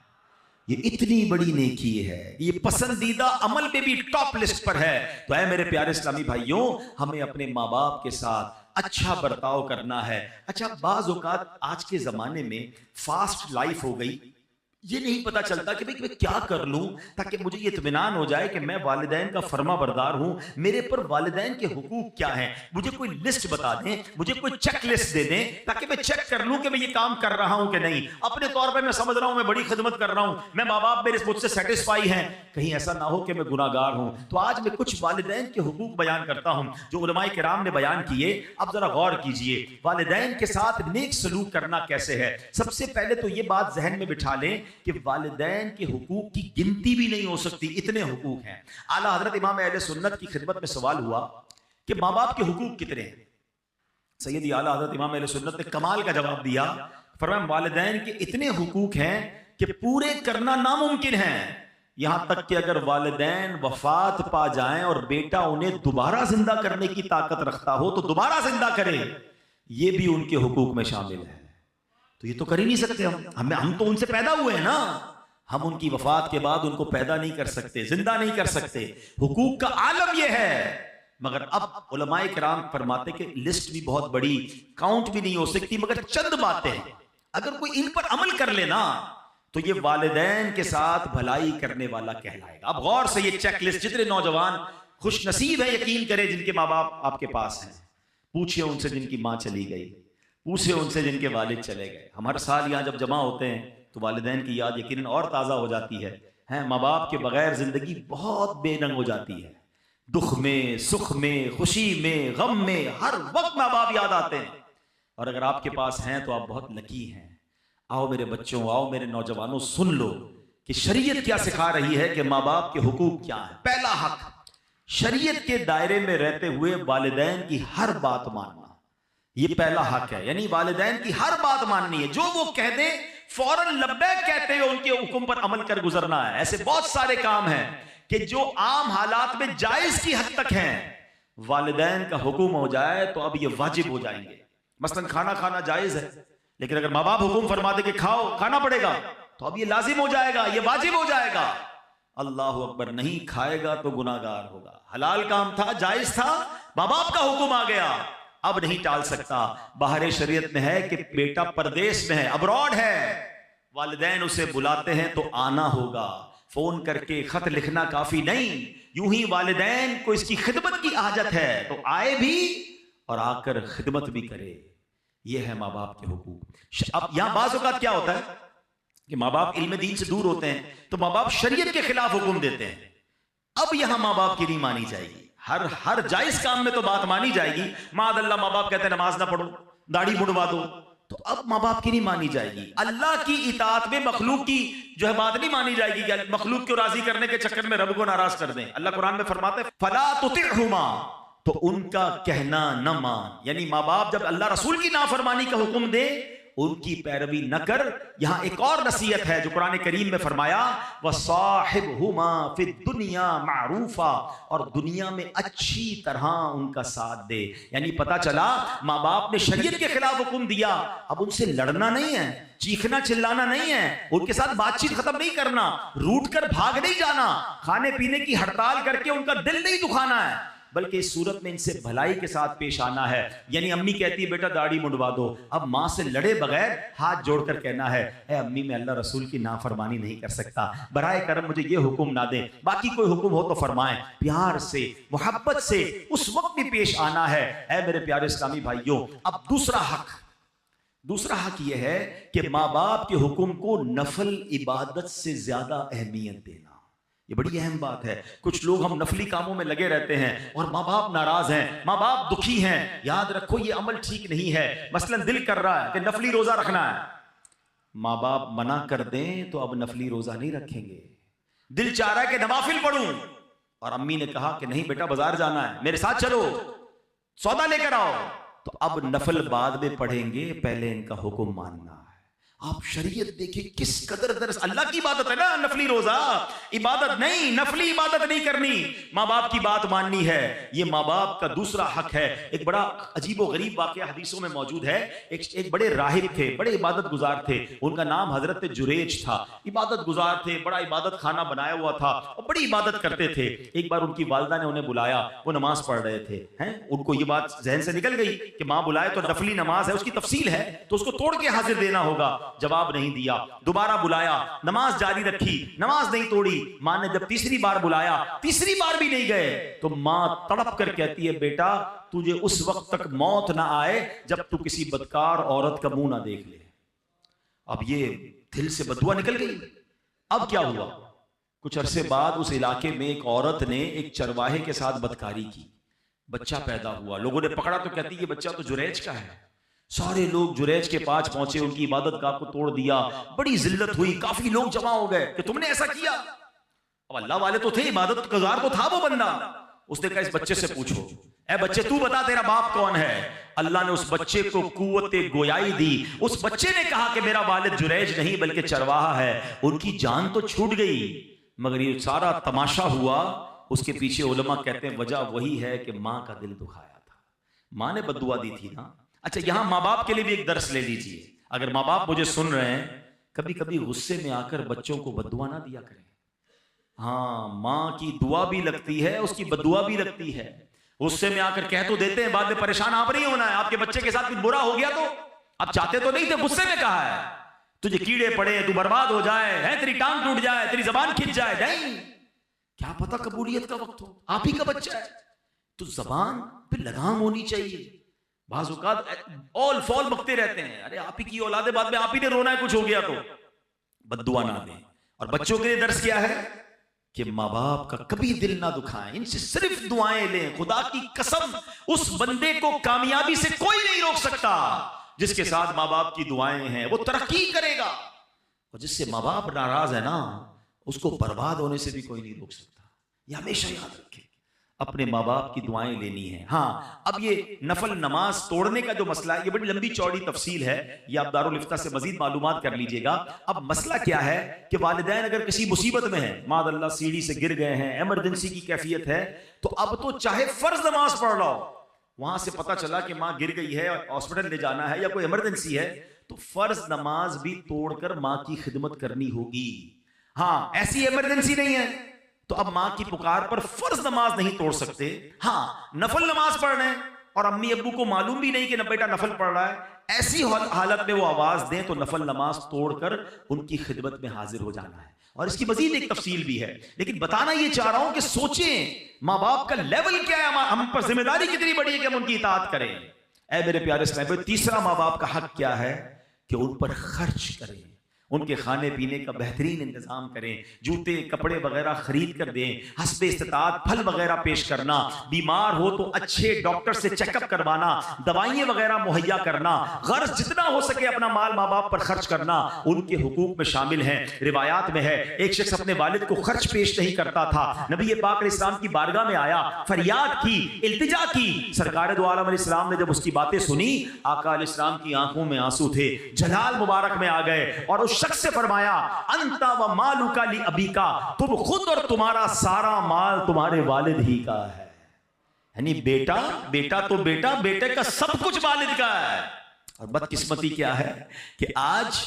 Speaker 1: ये इतनी बड़ी नेकी है, ये पसंदीदा अमल में भी टॉप लिस्ट पर है। तो ऐ मेरे प्यारे इस्लामी भाइयों, हमें अपने माँ बाप के साथ अच्छा बर्ताव करना है। अच्छा, बाज़ औक़ात आज के जमाने में फास्ट लाइफ हो गई, ये नहीं पता चलता कि भाई मैं क्या कर लूं ताकि मुझे ये इत्मीनान हो जाए कि मैं वालिदैन का फर्मा बरदार हूं। मेरे पर वालिदैन के हुकूक क्या हैं, मुझे कोई लिस्ट बता दें, मुझे कोई चेक लिस्ट दे दें ताकि मैं चेक कर लूं कि मैं ये काम कर रहा हूं कि नहीं। अपने तौर पर मैं समझ रहा हूं मैं बड़ी खिदमत कर रहा हूं, मैं माँ बाप मेरे मुझसे सेटिस्फाई हैं, कहीं ऐसा ना हो कि मैं गुनाहगार हूं। तो आज मैं कुछ वालिदैन के हुकूक बयान करता हूं जो उलमाए किराम ने बयान किए। अब जरा गौर कीजिए, वालिदैन के साथ नेक सलूक करना कैसे है। सबसे पहले तो ये बात जहन में बिठा लें कि वालिदैन के हुकूक की गिनती भी नहीं हो सकती, इतने हुकूक हैं। आला हजरत इमाम अहले सुन्नत की खिदमत में सवाल हुआ कि माँ बाप के हुकूक कितने हैं। सैयदी आला हजरत इमाम अहले सुन्नत ने कमाल का जवाब दिया। फरमाया वालिदैन के इतने हुकूक हैं कि पूरे करना नामुमकिन है। यहां तक कि अगर वालिदैन वफात पा जाएं और बेटा उन्हें दोबारा जिंदा करने की ताकत रखता हो तो दोबारा जिंदा करे, ये भी उनके हुकूक में शामिल है। तो ये तो कर ही नहीं सकते हम तो उनसे पैदा हुए हैं ना, हम उनकी वफात के बाद उनको पैदा नहीं कर सकते, जिंदा नहीं कर सकते। हुकूक का आलम ये है। मगर अब उलमाए किराम फरमाते कि लिस्ट भी बहुत बड़ी, काउंट भी नहीं हो सकती, मगर चंद बातें अगर कोई इन पर अमल कर लेना तो ये वालिदैन के साथ भलाई करने वाला कहलाएगा। अब गौर से ये चेक लिस्ट, जितने नौजवान खुश नसीब है यकीन करें जिनके माँ बाप आपके पास हैं, पूछिए उनसे जिनकी माँ चली गई, पूछिए उनसे जिनके वालिद चले गए। हम हर साल यहाँ जब जमा होते हैं तो वालिदैन की याद यकीनन और ताज़ा हो जाती है। माँ बाप के बगैर जिंदगी बहुत बेरंग हो जाती है। दुख में, सुख में, खुशी में, गम में, हर वक्त माँ बाप याद आते हैं। और अगर आपके पास हैं तो आप बहुत लकी हैं। आओ मेरे बच्चों, आओ मेरे नौजवानों, सुन लो कि शरीयत क्या सिखा रही है कि माँ बाप के हुकूक क्या है। पहला हक, शरीयत के दायरे में रहते हुए वालिदैन की हर बात मानना, ये पहला हक है। यानी वालिदैन की हर बात माननी है, जो वो कह दे फौरन लब्बैक कहते हुए उनके हुक्म पर अमल कर गुजरना है। ऐसे बहुत सारे काम हैं कि जो आम हालात में जायज की हद तक हैं, वालिदैन का हुक्म हो जाए तो अब ये वाजिब हो जाएंगे। मसलन खाना खाना जायज है, लेकिन अगर माँ बाप हुक्म फरमा दे कि खाओ, खाना पड़ेगा, तो अब ये लाजिम हो जाएगा, ये वाजिब हो जाएगा। अल्लाह अकबर, नहीं खाएगा तो गुनाहगार होगा। हलाल काम था, जायज था, माँ बाप का हुक्म आ गया, अब नहीं टाल सकता। बाहर शरीयत में है कि बेटा परदेश में है, अब्रॉड है, वालिदैन उसे बुलाते हैं तो आना होगा। फोन करके खत लिखना काफी नहीं, यूं ही वालिदैन को इसकी खिदमत की हाजत है तो आए भी और आकर खिदमत भी करे। यह है माँ बाप के हुकूक। अब यहां बाज़ औक़ात क्या होता है कि माँ बाप इल्म दीन से दूर होते हैं तो माँ बाप शरीयत के खिलाफ हुक्म देते हैं। अब यहां माँ बाप की नहीं मानी जाएगी। हर जायज काम में तो बात मानी जाएगी। मादल्ला माँ बाप कहते हैं नमाज ना पढ़ो, दाढ़ी मुड़वा दो, तो अब माँ बाप की नहीं मानी जाएगी। अल्लाह की इताअत में मखलूक की जो है बात नहीं मानी जाएगी कि मखलूक को राजी करने के चक्कर में रब को नाराज कर दें। अल्लाह कुरान में फरमाते हैं फला तुतिअहुमा, तो उनका कहना न मान। यानी माँ बाप जब अल्लाह रसूल की नाफरमानी का हुक्म दे उनकी पैरवी न कर। यहां एक और नसीहत है जो कुरान करीम में फरमाया, वसाहिबहुमा फिद दुनिया मारूफा, और दुनिया में अच्छी तरह उनका साथ दे। यानी पता चला माँ बाप ने शरीयत के खिलाफ हुक्म दिया, अब उनसे लड़ना नहीं है, चीखना चिल्लाना नहीं है, उनके साथ बातचीत खत्म नहीं करना, रूठ कर भाग नहीं जाना, खाने पीने की हड़ताल करके उनका दिल नहीं दुखाना है, बल्कि इस सूरत में इनसे भलाई के साथ पेश आना है। यानी अम्मी कहती है बेटा दाढ़ी मुंडवा दो, अब माँ से लड़े बगैर हाथ जोड़कर कहना है, ए अम्मी मैं अल्लाह रसूल की नाफरमानी नहीं कर सकता, बराए करम मुझे ये हुक्म ना दें, बाकी कोई हुक्म हो तो फरमाएं। प्यार से मोहब्बत से उस वक्त भी पेश आना है। ए मेरे प्यारे इस्लामी भाइयों, अब दूसरा हक यह है कि माँ बाप के हुक्म को नफल इबादत से ज्यादा अहमियत देना। ये बड़ी अहम बात है। कुछ लोग हम नफली कामों में लगे रहते हैं और माँ बाप नाराज हैं, माँ बाप दुखी हैं। याद रखो ये अमल ठीक नहीं है। मसलन दिल कर रहा है कि नफली रोजा रखना है, माँ बाप मना कर दें तो अब नफली रोजा नहीं रखेंगे। दिल चाह रहा है कि नवाफिल पढ़ूं और अम्मी ने कहा कि नहीं बेटा बाजार जाना है, मेरे साथ चलो, सौदा लेकर आओ, तो अब नफल बाद में पढ़ेंगे, पहले इनका हुक्म मानना है। आप शरीयत देखिए किस कदर दरस, अल्लाह की इबादत है ना नफली रोजा, इबादत नहीं, नफली इबादत नहीं करनी, माँ बाप की बात माननी है। ये माँ बाप का दूसरा हक है। एक बड़ा अजीब व गरीब वाकया हदीसों में मौजूद है। एक बड़े राहिब थे, बड़े इबादत गुजार थे, उनका नाम हजरत जुरेज था। इबादत गुजार थे, बड़ा इबादत खाना बनाया हुआ था और बड़ी इबादत करते थे। एक बार उनकी वालदा ने उन्हें बुलाया, वो नमाज पढ़ रहे थे, हैं उनको ये बात जहन से निकल गई कि माँ बुलाए तो नफली नमाज है, उसकी तफसील है तो उसको तोड़ के हाजिर देना होगा। जवाब नहीं दिया, दोबारा बुलाया, नमाज जारी रखी, नमाज नहीं तोड़ी। मां ने जब तीसरी बार बुलाया, तीसरी बार भी नहीं गए, तो मां तड़प कर कहती है बेटा तुझे उस वक्त तक मौत ना आए जब तू किसी बदकार औरत का मुंह ना देख ले। अब ये दिल से बदुआ निकल गई। अब क्या हुआ, कुछ अरसे बाद उस इलाके में एक औरत ने एक चरवाहे के साथ बदकारी की, बच्चा पैदा हुआ। लोगों ने पकड़ा तो कहती है बच्चा तो जुरैज का है। सारे लोग जुरैज के पास पहुंचे, उनकी इबादत गाह को तोड़ दिया, बड़ी जिल्लत हुई, काफी लोग जमा हो गए कि तुमने ऐसा किया। अब अल्लाह वाले तो थे, इबादत गुजार तो था वो बंदा। उसने कहा इस बच्चे से पूछो, ए बच्चे तू बता तेरा बाप कौन है। अल्लाह ने उस बच्चे को कुव्वते गोयाई दी। उस बच्चे ने कहा कि मेरा वालिद जुरैज नहीं बल्कि चरवाहा है। उनकी जान तो छूट गई, मगर ये सारा तमाशा हुआ, उसके पीछे उलमा कहते हैं वजह वही है कि माँ का दिल दुखाया था, माँ ने बद्दुआ दी थी ना। अच्छा, यहां माँ बाप के लिए भी एक दर्स ले लीजिए। अगर माँ बाप मुझे सुन रहे हैं, कभी कभी गुस्से में आकर बच्चों को बद्दुआ ना दिया करें। हाँ, माँ की दुआ भी लगती है, उसकी बद्दुआ भी लगती है। गुस्से में आकर कह तो देते हैं, बाद में परेशान आप नहीं होना है। आपके बच्चे के साथ कुछ बुरा हो गया तो आप चाहते तो नहीं थे, गुस्से में कहा है तुझे कीड़े पड़े, तू बर्बाद हो जाए, है तेरी टांग टूट जाए, तेरी जबान खिंच जाए। नहीं, क्या पता कबूलियत का वक्त हो, आप ही का बच्चा है, तो जबान पे लगाम होनी चाहिए। बाज़ औक़ात ऑल फॉल बकते रहते हैं, अरे आप ही की औलादे, बाद में आप ही ने रोना है, कुछ हो गया तो बद्दुआ ना दें। और बच्चों के लिए दर्स क्या है कि माँ बाप का कभी दिल ना दुखाएं, इनसे सिर्फ दुआएं लें। खुदा की कसम, उस बंदे को कामयाबी से कोई नहीं रोक सकता जिसके साथ माँ बाप की दुआएं हैं, वो तरक्की करेगा। और जिससे माँ बाप नाराज है ना, उसको बर्बाद होने से भी कोई नहीं रोक सकता। ये हमेशा याद रखें, अपने माँ बाप की दुआएं लेनी है। हाँ, अब ये नफल नमाज तोड़ने का जो मसला है, ये बड़ी लंबी चौड़ी तफसील है, ये आप दारुल इफ्ता से मजीद मालूमात कर लीजिएगा। अब मसला क्या है कि वालिदैन अगर किसी मुसीबत में है, मादअल्लाह सीढ़ी से गिर गए हैं, इमरजेंसी की कैफियत है, तो अब तो चाहे फर्ज नमाज पढ़ लो, वहां से पता चला कि माँ गिर गई है, हॉस्पिटल ले जाना है या कोई इमरजेंसी है, तो फर्ज नमाज भी तोड़कर माँ की खिदमत करनी होगी। हाँ, ऐसी इमरजेंसी नहीं है तो अब माँ की पुकार पर फर्ज नमाज नहीं तोड़ सकते। हाँ, नफल नमाज पढ़ रहे हैं और अम्मी अब्बू को मालूम भी नहीं कि बेटा नफल पढ़ रहा है, ऐसी हालत में वो आवाज दें तो नफल नमाज तोड़कर उनकी खिदमत में हाजिर हो जाना है। और इसकी मजीद एक तफसील भी है, लेकिन बताना ये चाह रहा हूं कि सोचें माँ बाप का लेवल क्या है, हम पर जिम्मेदारी कितनी बड़ी है कि हम उनकी इताअत करें। ऐ मेरे प्यारे साहब, तीसरा माँ बाप का हक क्या है कि उन पर खर्च करें, उनके खाने पीने का बेहतरीन इंतजाम करें, जूते कपड़े वगैरह खरीद कर दें, हस्बे इस्तात फल वगैरह पेश करना, बीमार हो तो अच्छे डॉक्टर से चेकअप करवाना, दवाइयाँ वगैरह मुहैया करना, गर्ज जितना हो सके अपना माल माँ बाप पर खर्च करना उनके हुकूक में शामिल है। रिवायात में है एक शख्स अपने वालिद को खर्च पेश नहीं करता था, नबी पाक अलैहिस्सलाम की बारगाह में आया, फरियाद की, इल्तिजा की। सरकार दो आलम अलैहिस्सलाम ने जब उसकी बातें सुनी, आका अलैहिस्सलाम की आंखों में आंसू थे, जलाल मुबारक में आ गए और उस शख्स से फरमाया, अंता व मालुका ली अबीका, तुम खुद और तुम्हारा सारा माल तुम्हारे वालिद ही का है। यानी बेटा बेटा तो बेटा, बेटे का सब कुछ वालिद का है। और बदकिस्मती क्या है कि आज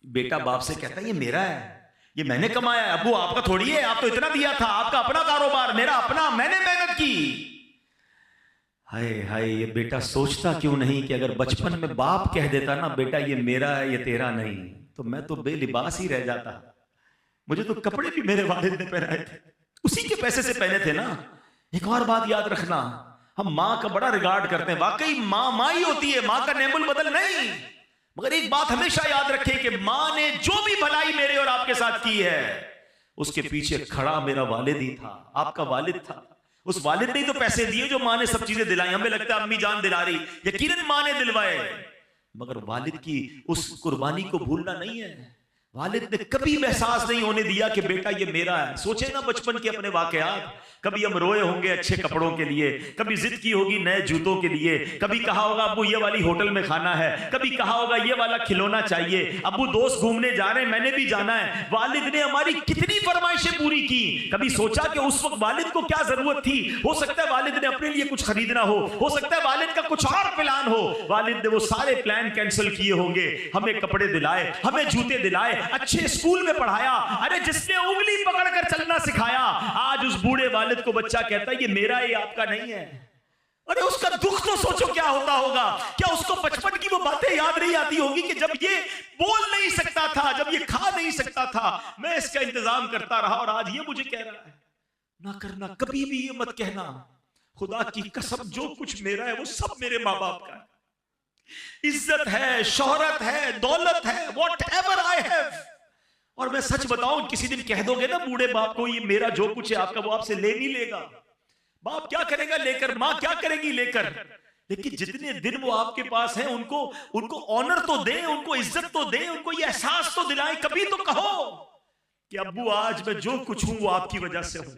Speaker 1: बेटा बाप से कहता है ये मेरा है, ये मैंने कमाया है, अब्बू आपका थोड़ी है, आप तो इतना दिया था, आपका अपना कारोबार, मेरा अपना, मैंने मेहनत की। हाय हाय, ये बेटा सोचता क्यों नहीं कि अगर बचपन में बाप कह देता ना बेटा ये मेरा है ये तेरा नहीं, तो मैं तो बेलिबास ही रह जाता। मुझे तो कपड़े भी मेरे वालिद ने पहनाए थे, उसी के पैसे से पहने थे ना। एक और बात याद रखना, हम माँ का बड़ा रिगार्ड करते हैं, वाकई माँ माँ ही होती है, माँ का नेमुल बदल नहीं। मगर एक बात हमेशा याद रखें कि माँ ने जो भी भलाई मेरे और आपके साथ की है उसके पीछे खड़ा मेरा वालिद ही था, आपका वालिद था। उस वालिद ने तो पैसे दिए जो माँ ने सब चीजें दिलाई। हमें लगता है अम्मी जान दिला रही, यकीनन माँ ने दिलवाए, मगर वालिद की उस कुर्बानी को भूलना नहीं है। वालिद ने कभी एहसास नहीं होने दिया कि बेटा ये मेरा है। सोचे ना बचपन के अपने वाकयात, कभी हम रोए होंगे अच्छे कपड़ों के लिए, कभी जिद की होगी नए जूतों के लिए, कभी कहा होगा अब्बू ये वाली होटल में खाना है, कभी कहा होगा ये वाला खिलौना चाहिए, अब्बू दोस्त घूमने जा रहे हैं मैंने भी जाना है। वालिद ने हमारी कितनी फरमाइशें पूरी की। कभी सोचा कि उस वक्त वालिद को क्या जरूरत थी? हो सकता है वालिद ने अपने लिए कुछ खरीदना हो सकता है वालिद का कुछ और प्लान हो, वालिद ने वो सारे प्लान कैंसिल किए होंगे, हमें कपड़े दिलाए, हमें जूते दिलाए, अच्छे स्कूल में पढ़ाया। अरे जिसने उंगली पकड़कर चलना सिखाया, आज उस बूढ़े वालिद को बच्चा कहता है ये मेरा है, आपका नहीं है। अरे उसका दुख तो सोचो क्या होता होगा। क्या उसको बचपन की वो बातें याद नहीं आती होगी कि जब ये बोल नहीं सकता था, जब ये खा नहीं सकता था, मैं इसका इंतजाम करता रहा और आज ये मुझे कह रहा है। ना करना, कभी भी ये मत कहना, खुदा की कसम जो कुछ मेरा है वो सब मेरे माँ बाप का है। इज्जत है, शोहरत है, दौलत है, व्हाटएवर आई हैव। और मैं सच बताऊं, किसी दिन कह दोगे ना बूढ़े बाप को ये मेरा जो कुछ है आपका, वो आपसे ले नहीं लेगा। बाप क्या करेगा लेकर, माँ क्या करेगी लेकर, लेकिन जितने दिन वो आपके पास हैं उनको ऑनर तो दें, उनको इज्जत तो दें, उनको ये एहसास तो दिलाएं। कभी तो कहो कि अब्बू आज मैं जो कुछ हूं वो आपकी वजह से हूं,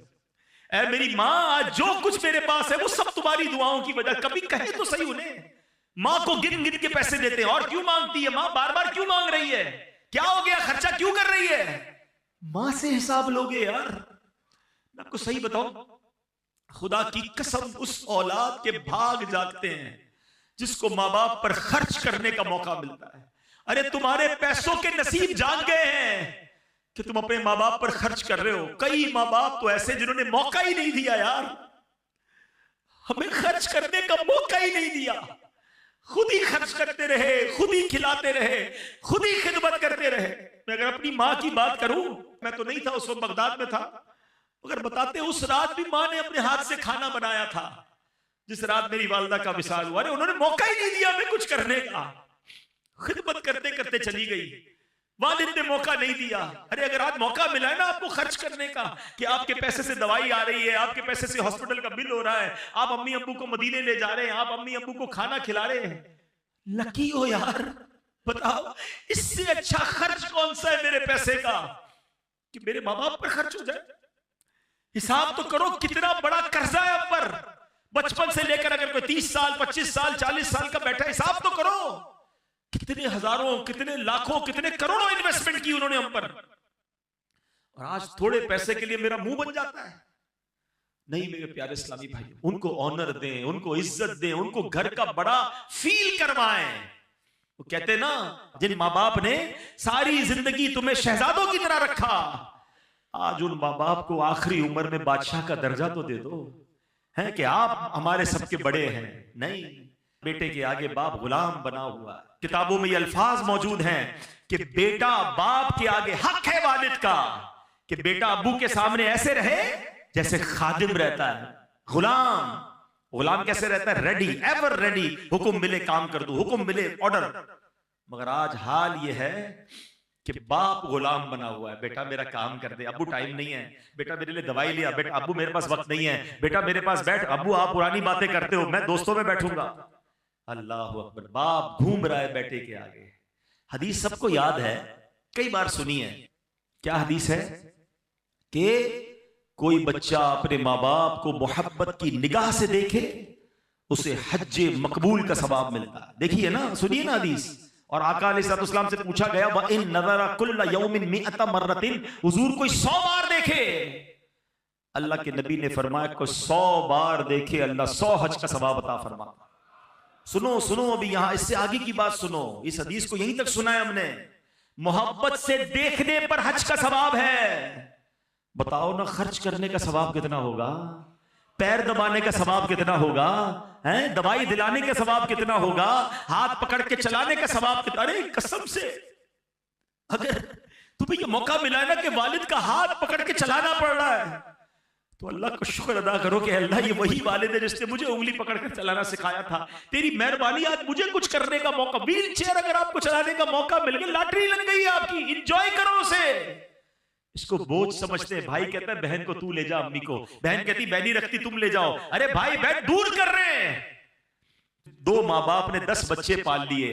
Speaker 1: ऐ मेरी माँ आज जो कुछ मेरे पास है वो सब तुम्हारी दुआओं की वजह। कभी कहे तो सही उन्हें। माँ को गिन गिन के पैसे देते हैं और क्यों मांगती है माँ, बार बार क्यों मांग रही है, क्या हो गया, खर्चा क्यों कर रही है? माँ से हिसाब लोगे यार। मैं आपको सही बताऊं, खुदा की कसम उस औलाद के भाग जागते हैं जिसको माँ बाप पर खर्च करने का मौका मिलता है। अरे तुम्हारे पैसों के नसीब जाग गए हैं कि तुम अपने माँ बाप पर खर्च कर रहे हो। कई माँ बाप तो ऐसे जिन्होंने मौका ही नहीं दिया यार, हमें खर्च करने का मौका ही नहीं दिया, खुद ही खर्च करते रहे, खुद ही खिलाते रहे, खुद ही खिदमत करते रहे। मैं अगर अपनी माँ की बात करूं, मैं तो नहीं था उस वक्त, बगदाद में था, अगर बताते उस रात भी माँ ने अपने हाथ से खाना बनाया था जिस रात मेरी वालदा का विसाल हुआ। अरे उन्होंने मौका ही नहीं दिया हमें कुछ करने का, खिदमत करते करते चली गई, वालिद ने मौका नहीं दिया। अरे अगर आज मौका मिला है ना आपको खर्च करने का, कि आपके पैसे से दवाई आ रही है, आपके पैसे से हॉस्पिटल का बिल हो रहा है, आप अम्मी अब्बू को मदीने ले जा रहे हैं, आप अम्मी अब्बू को खाना खिला रहे हैं, लकी हो यार। बताओ इससे अच्छा खर्च कौन सा है मेरे पैसे का कि मेरे माँ बाप पर खर्च हो जाए। हिसाब तो करो कितना बड़ा कर्जा है अब पर, बचपन से लेकर अगर कोई 30 साल 25 साल 40 साल का बैठा, हिसाब तो करो कितने हजारों, कितने लाखों, कितने करोड़ों इन्वेस्टमेंट की उन्होंने हम पर, और आज थोड़े पैसे के लिए मेरा मुंह बन जाता है। नहीं मेरे प्यारे इस्लामी भाई, उनको ऑनर दें, उनको इज्जत दें, उनको घर का बड़ा फील करवाएं। वो कहते ना, जिन माँ बाप ने सारी जिंदगी तुम्हें शहजादों की तरह रखा, आज उन माँ बाप को आखिरी उम्र में बादशाह का दर्जा तो दे दो, है कि आप हमारे सबके बड़े हैं। नहीं, बेटे के आगे बाप गुलाम बना हुआ। किताबों में ये अल्फाज मौजूद हैं कि बेटा बाप के आगे हक है वालिद का कि बेटा अब्बू के सामने ऐसे रहे जैसे खादिम रहता है, गुलाम। गुलाम कैसे रहता है? रेडी, एवर रेडी, हुक्म मिले काम कर दूं, हुक्म मिले ऑर्डर। मगर आज हाल ये है कि बाप गुलाम बना हुआ है, बेटा मेरा काम कर दे, अब्बू टाइम नहीं है, बेटा मेरे लिए दवाई लिया, बेटा अब्बू मेरे पास वक्त नहीं है, बेटा मेरे पास बैठ, अब्बू आप पुरानी बातें करते हो, मैं दोस्तों में बैठूंगा। अल्लाह अकबर, बाप घूम रहा है बेटे के आगे। हदीस सबको याद है, कई बार सुनी है। क्या हदीस है? कि कोई बच्चा अपने माँ बाप को मोहब्बत की निगाह से देखे, उसे हज्जे मकबूल का सवाब मिलता है। देखिए ना, सुनिए ना हदीस। और आका अलैहिस्सलाम से पूछा गया, व इन नज़रा कुल्ला यौमिन मिअता मर्रतिन, हुजूर कोई 100 बार देखे। अल्लाह के नबी ने फरमाया, कोई 100 बार देखे, अल्लाह 100 हज का सवाब अता फरमाता। सुनो सुनो, अभी यहां इससे आगे की बात सुनो। इस हदीस को यहीं तक सुना है हमने। मोहब्बत से देखने पर हज का सवाब है। बताओ ना, खर्च करने का सवाब कितना होगा? पैर दबाने का सवाब कितना होगा? हैं, दवाई दिलाने का सवाब कितना होगा? हाथ पकड़ के चलाने का सवाब कितना? अरे कसम से, अगर तुम्हें ये मौका मिला है ना कि वालिद का हाथ पकड़ के चलाना पड़ रहा है, तो अल्लाह का शुक्र अदा करो कि अल्लाह ये वही वालिद है जिसने मुझे उंगली पकड़ कर चलाना सिखाया था। तेरी मेहरबानी, आज मुझे कुछ करने का मौका, व्हील चेयर अगर आपको चलाने का मौका मिल गया, लॉटरी लग गई है आपकी, एंजॉय करो उसे। इसको बोझ समझते हैं। भाई कहता है बहन को तू ले जा अम्मी को, बहन कहती बहनी रखती तुम ले जाओ। अरे भाई बहन दूर कर रहे हैं। 2 माँ बाप ने 10 बच्चे पाल लिए,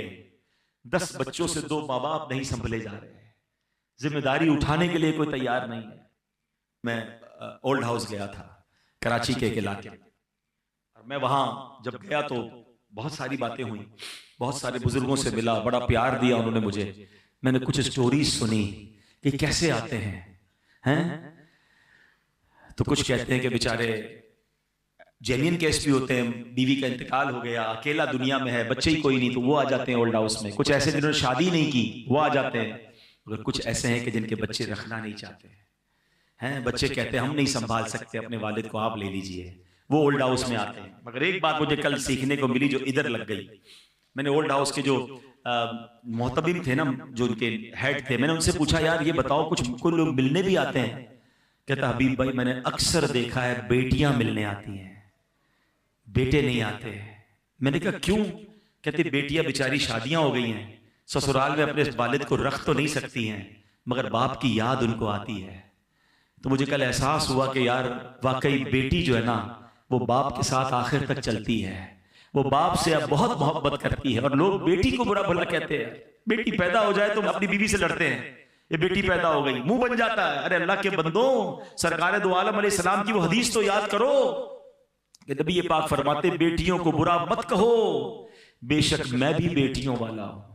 Speaker 1: 10 बच्चों से 2 माँ बाप नहीं संभले जा रहे, जिम्मेदारी उठाने के लिए कोई तैयार नहीं है। मैं ओल्ड हाउस गया था कराची के एक इलाके में, और मैं वहां जब गया तो बहुत सारी बातें हुई, बहुत सारे बुजुर्गों से मिला, बड़ा प्यार दिया उन्होंने मुझे। मैंने कुछ स्टोरीज सुनी कि कैसे आते हैं, तो कुछ कहते हैं कि बेचारे जेन्युइन केस भी होते हैं, बीवी का इंतकाल हो गया, अकेला दुनिया में है, बच्चे ही कोई नहीं, तो वो आ जाते हैं ओल्ड हाउस में। कुछ ऐसे जिन्होंने शादी नहीं की वो आ जाते हैं, और कुछ ऐसे हैं कि जिनके बच्चे रखना नहीं चाहते हैं। बच्चे कहते हैं हम नहीं संभाल सकते अपने वालिद को, आप ले लीजिए, वो ओल्ड हाउस में आते हैं। मगर एक बात मुझे कल सीखने को मिली जो इधर लग गई। मैंने ओल्ड हाउस के जो मोहतबिम थे ना, जो उनके हेड थे, मैंने उनसे पूछा, यार ये बताओ, कुछ लोग मिलने भी आते हैं? कहता हबीब भाई मैंने अक्सर देखा है बेटियां मिलने आती हैं, बेटे नहीं आते। मैंने कहा क्यों? कहती बेटियां बेचारी शादियां हो गई हैं, ससुराल में अपने वालिद को रख तो नहीं सकती हैं, मगर बाप की याद उनको आती है। तो मुझे कल एहसास हुआ कि यार वाकई बेटी जो है ना, वो बाप के साथ आखिर तक चलती है, वो बाप से अब बहुत मोहब्बत करती है। और लोग बेटी को बुरा भला कहते हैं, बेटी पैदा हो जाए तो अपनी बीवी से लड़ते हैं, ये बेटी पैदा हो गई, मुंह बन जाता है। अरे अल्लाह के बंदों, सरकार दो आलम अलैहि सलाम की वो हदीस तो याद करो कि नबी ये पाक फरमाते बेटियों को बुरा मत कहो, बेशक मैं भी बेटियों वाला हूं।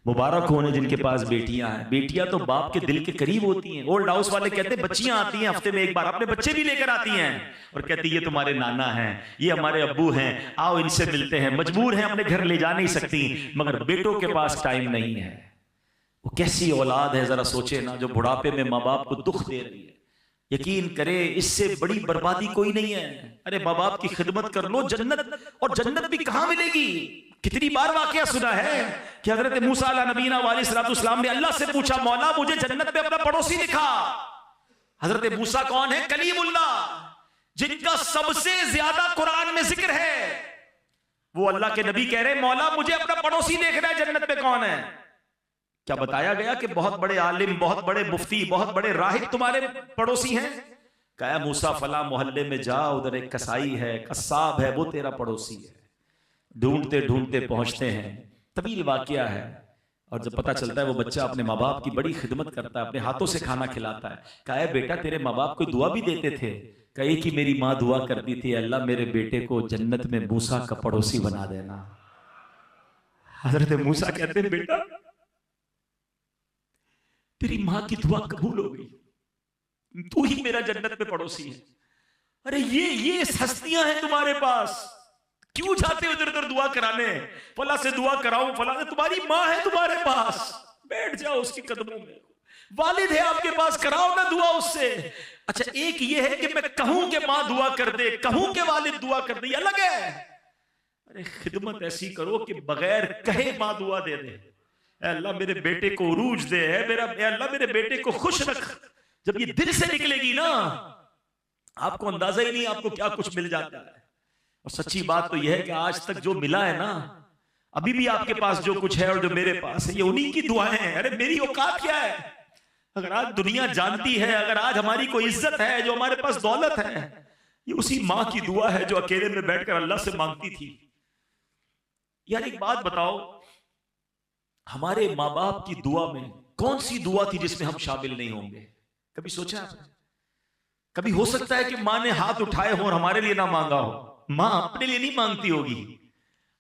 Speaker 1: मुबारक होने जिनके पास बेटियां हैं। बेटियां तो बाप के दिल के करीब होती हैं। ओल्ड हाउस वाले कहते हैं बच्चियां आती हैं हफ्ते में एक बार, अपने बच्चे भी लेकर आती हैं और कहती ये तुम्हारे नाना हैं, ये हमारे अब्बू हैं, आओ इनसे मिलते हैं। मजबूर हैं, अपने घर ले जा नहीं सकती, मगर बेटों के पास टाइम नहीं है। वो कैसी औलाद है जरा सोचे ना, जो बुढ़ापे में माँ बाप को दुख दे रही है। यकीन करे इससे बड़ी बर्बादी कोई नहीं है। अरे माँ बाप की खिदमत कर लो, जन्नत, और जन्नत भी कहां मिलेगी। कितनी बार वाकया सुना है कि हजरत मूसा अला नबीना वालेकुम ने अल्लाह से पूछा, मौला मुझे जन्नत में अपना पड़ोसी दिखा। हजरत मूसा कौन है? कलीमुल्लाह, जिनका सबसे ज्यादा कुरान में जिक्र है। वो अल्लाह के नबी कह रहे मौला मुझे अपना पड़ोसी देखना है, जन्नत में कौन है? क्या बताया गया कि बहुत बड़े आलिम, बहुत बड़े मुफ्ती, बहुत बड़े राहिब तुम्हारे पड़ोसी हैं। कहा मूसा फला मोहल्ले में जा, उधर एक कसाई है, कस्साब है, वो तेरा पड़ोसी है। ढूंढते ढूंढते पहुंचते हैं, तवील वाकया है। और जब पता चलता है वो बच्चा अपने माँ बाप की बड़ी खिदमत करता है, अपने हाथों से खाना खिलाता है। कहा बेटा तेरे माँ बाप को दुआ भी देते थे? कहे कि मेरी माँ दुआ करती थी, अल्लाह मेरे बेटे को जन्नत में मूसा का पड़ोसी बना देना। हजरत मूसा कहते हैं बेटा तेरी माँ की दुआ कबूल हो गई, तू ही मेरा जन्नत में पड़ोसी है। अरे ये हस्तियां हैं तुम्हारे पास, क्यों जाते हो इधर उधर दुआ कराने? फला से दुआ कराऊं, फला से, तुम्हारी माँ है तुम्हारे पास, बैठ जाओ उसके कदमों में। वालिद है आपके पास, कराओ ना दुआ उससे। अच्छा एक ये है कि मैं कहूं कि माँ दुआ कर दे, कहूं कि वालिद दुआ कर दे, अलग है। अरे खिदमत ऐसी करो कि बगैर कहे माँ दुआ दे दे। अल्लाह मेरे बेटे को उरूज दे, है मेरा अल्लाह मेरे बेटे को खुश रख। जब ये दिल से निकलेगी ना, आपको अंदाजा ही नहीं आपको क्या कुछ मिल जाता है। और सच्ची बात तो यह है कि आज तक जो मिला है ना, अभी भी आपके पास जो कुछ है और जो मेरे पास है ये उन्हीं की दुआएं हैं। अरे मेरी औकात क्या है? अगर आज दुनिया जानती है, अगर आज हमारी कोई इज्जत है, जो हमारे पास दौलत है, ये उसी मां की दुआ है जो अकेले में बैठकर अल्लाह से मांगती थी। यार एक बात बताओ, हमारे माँ बाप की दुआ में कौन सी दुआ थी जिसमें हम शामिल नहीं होंगे? कभी सोचा आपने? कभी हो सकता है कि माँ ने हाथ उठाए हो और हमारे लिए ना मांगा हो? माँ अपने लिए नहीं मांगती होगी,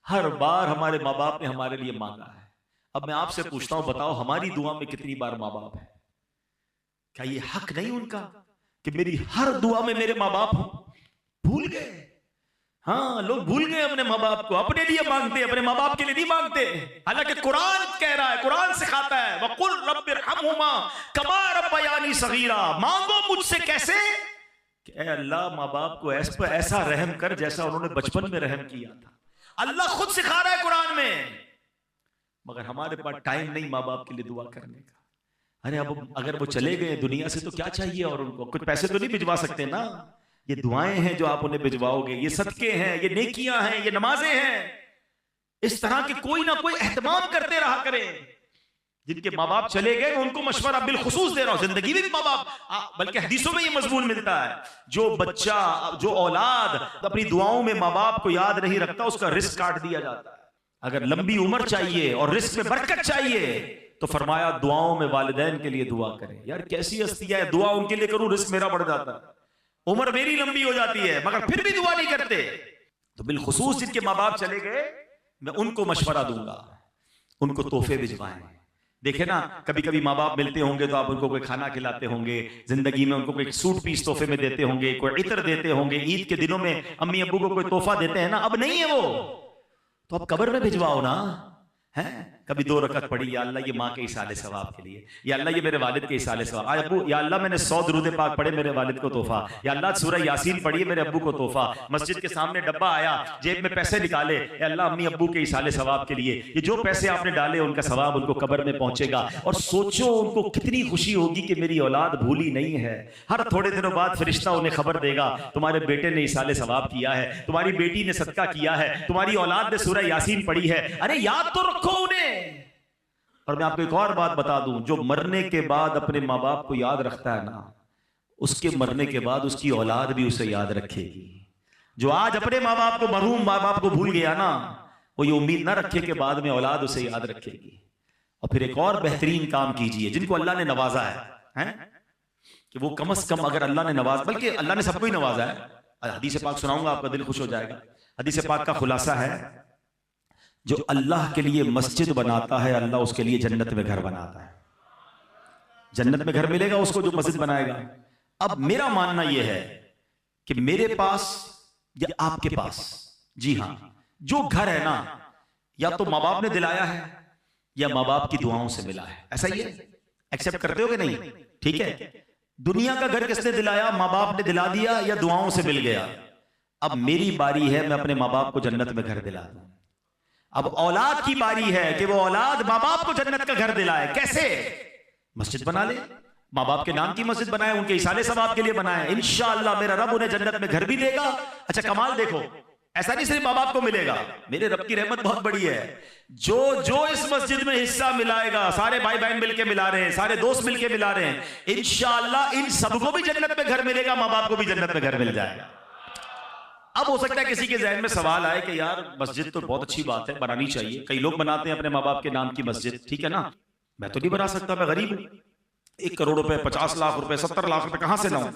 Speaker 1: हर बार हमारे माँ बाप ने हमारे लिए मांगा है। अब मैं आपसे पूछता हूं, बताओ हमारी दुआ में कितनी बार माँ बाप है? क्या ये हक नहीं उनका कि मेरी हर दुआ में मेरे माँ बाप हो? भूल गए। हाँ, लोग भूल गए अपने माँ बाप को, अपने लिए मांगते, अपने माँ बाप के लिए नहीं मांगते। हालांकि कुरान कह रहा है, कुरान सिखाता है, वकुल रब्बिरहमहुमा कमा रब्बयानी सगीरा, मांगो मुझसे कैसे? कि अल्लाह माँ बाप को ऐसा रहम कर जैसा उन्होंने बचपन में रहम किया था। अल्लाह खुद सिखा रहा है कुरान में, मगर हमारे पास टाइम नहीं माँ बाप के लिए दुआ करने का। अरे अब अगर वो चले गए दुनिया से तो क्या चाहिए, और उनको कुछ पैसे तो नहीं भिजवा सकते ना। ये दुआएं हैं जो आप उन्हें भिजवाओगे, ये सदके हैं, ये नेकियां हैं, ये नमाजें हैं। इस तरह के कोई ना कोई एहतमाम करते रहा करें। जिनके माँ बाप चले गए उनको मशवरा बिलखुसूस दे रहा हूं, जिंदगी में भी माँ बाप, बल्कि हदीसों में ये मजमून मिलता है, जो बच्चा, जो औलाद अपनी दुआओं में माँ बाप को याद नहीं रखता, उसका रिस्क काट दिया जाता है। अगर लंबी उम्र चाहिए और रिस्क में बरकत चाहिए तो फरमाया दुआओं में वालिदैन के लिए दुआ करें। यार कैसी हस्तियां है, दुआ उनके लिए करूं, रिस्क मेरा बढ़ जाता है, उम्र मेरी लंबी हो जाती है, मगर फिर भी दुआ नहीं करते। तो बिलखुसूस जिनके माँ बाप चले गए, मैं उनको मशवरा दूंगा, उनको तोहफे भिजवाएं। देखे ना, कभी कभी माँ बाप मिलते होंगे तो आप उनको कोई खाना खिलाते होंगे, जिंदगी में उनको कोई सूट पीस तोहफे में देते होंगे, कोई इत्र देते होंगे, ईद के दिनों में अम्मी अब्बू को कोई तोहफा देते हैं ना। अब नहीं है वो, तो आप कब्र में भिजवाओ ना। हैं कभी 2 रकअत पढ़ी, या अल्लाह ये माँ के इसाले सवाब के लिए, या अल्लाह ये मेरे वालिद के इसाले सवाब, आज अब्बू या अल्लाह मैंने 100 दुरूद पाक पढ़े मेरे वालिद को तोहफा, या अल्लाह सूरह यासीन पढ़ी मेरे अब्बू को तोहफा। मस्जिद के सामने डब्बा आया, जेब में पैसे निकाले, या अल्लाह अम्मी अब्बू के इसाले सवाब के लिए, ये जो पैसे आपने डाले उनका सवाब उनको कब्र में पहुंचेगा। और सोचो उनको कितनी खुशी होगी कि मेरी औलाद भूली नहीं है। हर थोड़े दिनों बाद फरिश्ता उन्हें खबर देगा, तुम्हारे बेटे ने इसाले सवाब किया है, तुम्हारी बेटी ने सदका किया है, तुम्हारी औलाद ने सूरह यासीन पढ़ी है। अरे याद तो रखो उन्हें। और मैं आपको एक और बात बता दूं, जो मरने के बाद अपने माँ बाप को याद रखता है ना, उसके मरने के बाद उसकी औलाद भी उसे याद रखेगी। जो आज अपने माँ बाप को, मरहूम माँ बाप को भूल गया ना, वो ये उम्मीद ना रखे कि बाद में औलाद उसे याद रखेगी। और फिर एक और बेहतरीन काम कीजिए, जिनको अल्लाह ने नवाजा है कि वो कम से कम, अगर अल्लाह ने नवाज, बल्कि अल्लाह ने सबको ही नवाजा है, हदीस पाक सुनाऊंगा, आपका दिल खुश हो जाएगा। हदीस पाक का खुलासा है, जो अल्लाह के लिए मस्जिद बनाता है, अल्लाह उसके लिए जन्नत में घर बनाता है। जन्नत में घर मिलेगा उसको जो मस्जिद बनाएगा। अब मेरा मानना यह है कि मेरे पास या आपके पास, जी हां, जो घर है ना, या तो माँ बाप ने दिलाया है या माँ बाप की दुआओं से मिला है। ऐसा ही है, एक्सेप्ट करते हो कि नहीं? ठीक है, दुनिया का घर किसने दिलाया? माँ बाप ने दिला दिया या दुआओं से मिल गया। अब मेरी बारी है, मैं अपने माँ बाप को जन्नत में घर दिला दूं। अब औलाद की बारी है कि वो औलाद माँ बाप को जन्नत का घर दिलाए। कैसे? मस्जिद बना ले, माँ बाप के नाम की मस्जिद बनाए, उनके इसाले सवाब के लिए बनाए। इंशाअल्लाह मेरा रब उन्हें जन्नत में घर भी देगा। अच्छा कमाल देखो, ऐसा नहीं सिर्फ माँ बाप को मिलेगा, मेरे रब की रहमत बहुत बड़ी है। जो इस मस्जिद में हिस्सा मिलाएगा, सारे भाई बहन मिलके मिला रहे हैं, सारे दोस्त मिलके मिला रहे हैं, इंशाअल्लाह इन सबको भी जन्नत में घर मिलेगा, माँ बाप को भी जन्नत में घर मिल जाएगा। अब हो सकता है किसी के जहन में सवाल आए कि यार मस्जिद तो बहुत अच्छी बात है, बनानी चाहिए, कई लोग बनाते हैं अपने माँ बाप के नाम की मस्जिद, ठीक है ना, मैं तो नहीं बना सकता, मैं गरीब हूं, 1 करोड़ रुपए, 50 लाख रुपए, 70 लाख रुपए कहां से लाऊं?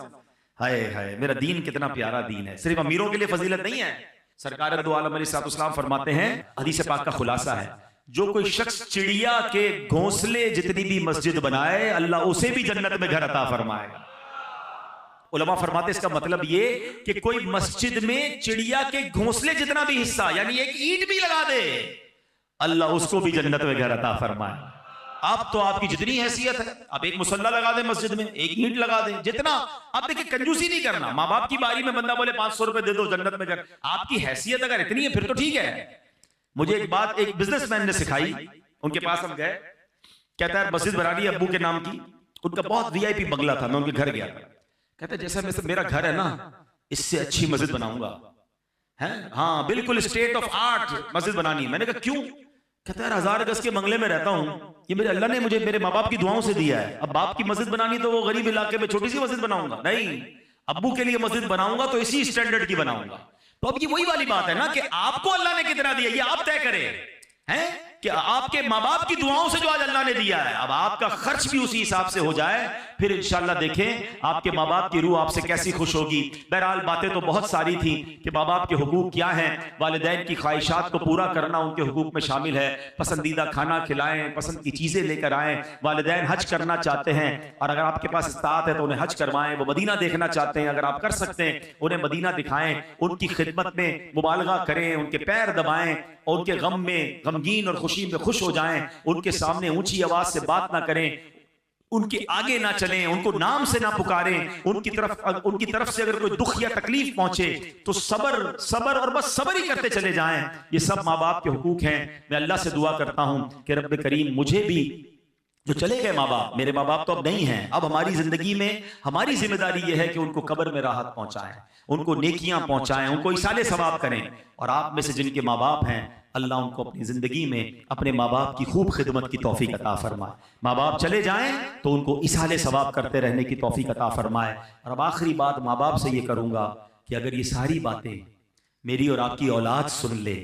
Speaker 1: हाय हाय, मेरा दीन कितना प्यारा दीन है। सिर्फ अमीरों के लिए फजीलत नहीं है। सरकार दो आलम अलैहिस्सलाम फरमाते हैं, हदीस पाक का खुलासा है, जो कोई शख्स चिड़िया के घोंसले जितनी भी मस्जिद बनाए, अल्लाह उसे भी जन्नत में घर अता फरमाएगा। उलमा फरमाते इसका मतलब ये कि कोई मस्जिद में चिड़िया के घोंसले जितना भी हिस्सा, यानी एक ईंट भी लगा दे, अल्लाह उसको भी जन्नत में घर अता फरमाए। आप तो आपकी जितनी हैसियत है, आप एक मुसल्ला लगा दे मस्जिद में, एक ईंट लगा दे, जितना, आप देखिए कंजूसी नहीं करना। माँ बाप की बारी में बंदा बोले 500 रुपए दे दो जन्नत में घर, आपकी हैसियत अगर इतनी है फिर तो ठीक है। मुझे एक बात एक बिजनेसमैन ने सिखाई, उनके पास हम गए, कहता है मस्जिद बनानी है अब्बू के नाम की, उनका बहुत वीआईपी बंगला था, मैं उनके घर गया, कहते जैसा मेरा घर है ना, इससे अच्छी मस्जिद बनाऊंगा। है, हाँ बिल्कुल स्टेट ऑफ आर्ट मस्जिद बनानी है। मैंने कहा क्यों? कहता है 1000 गज के बंगले में रहता हूँ, ये मेरे अल्लाह ने मुझे मेरे माँ बाप की दुआओं से दिया है। अब बाप की मस्जिद बनानी तो वो गरीब इलाके में छोटी सी मस्जिद बनाऊंगा? नहीं, अब्बू के लिए मस्जिद बनाऊंगा तो इसी स्टैंडर्ड की बनाऊंगा। तो अब ये वही वाली बात है ना कि आपको अल्लाह ने कितना दिया ये आप तय करें, हैं कि आपके माँ बाप की दुआओं से जो आज अल्लाह ने दिया है, अब आपका खर्च भी उसी हिसाब से हो जाए, फिर इंशाल्लाह देखें आपके माँ बाप की रूह आपसे कैसी खुश होगी। बहरहाल बातें तो बहुत सारी थी कि माँ बाप के हुकूक क्या हैं, वालिदैन की ख्वाहिशात को पूरा करना उनके हुकूक में शामिल है। पसंदीदा खाना खिलाएं, पसंद की चीज़ें लेकर आएँ। वालिदैन हज करना चाहते हैं और अगर आपके पास इस्तात है तो उन्हें हज करवाएं। वो मदीना देखना चाहते हैं, अगर आप कर सकते हैं उन्हें मदीना दिखाएं, उनकी खिदमत में मुबालगा करें, उनके पैर दबाएं और उनके गम में गमगीन और खुशी में खुश हो जाएं। उनके सामने ऊंची आवाज से बात ना करें, उनके आगे ना चलें, उनको नाम से ना पुकारें। उनकी तरफ से अगर कोई दुख या तकलीफ पहुंचे तो सबर सबर और बस सबर ही करते चले जाएं। ये सब माँ बाप के हुकूक हैं। मैं अल्लाह से दुआ करता हूं कि रब्बे करीम मुझे भी, जो चले गए माँ बाप, मेरे माँ बाप तो अब नहीं हैं, अब हमारी जिंदगी में हमारी जिम्मेदारी यह है कि उनको कब्र में राहत पहुंचाएं, उनको नेकियां पहुंचाएं, उनको इसाले सवाब करें। और आप में से जिनके माँ बाप हैं, अल्लाह उनको अपनी जिंदगी में अपने माँ बाप की खूब खिदमत की तौफीक अता फरमाए। माँ बाप चले जाएं तो उनको इसाले सवाब करते रहने की तौफीक अता फरमाए। और अब आखिरी बात माँ बाप से ये करूंगा कि अगर ये सारी बातें मेरी और आपकी औलाद सुन ले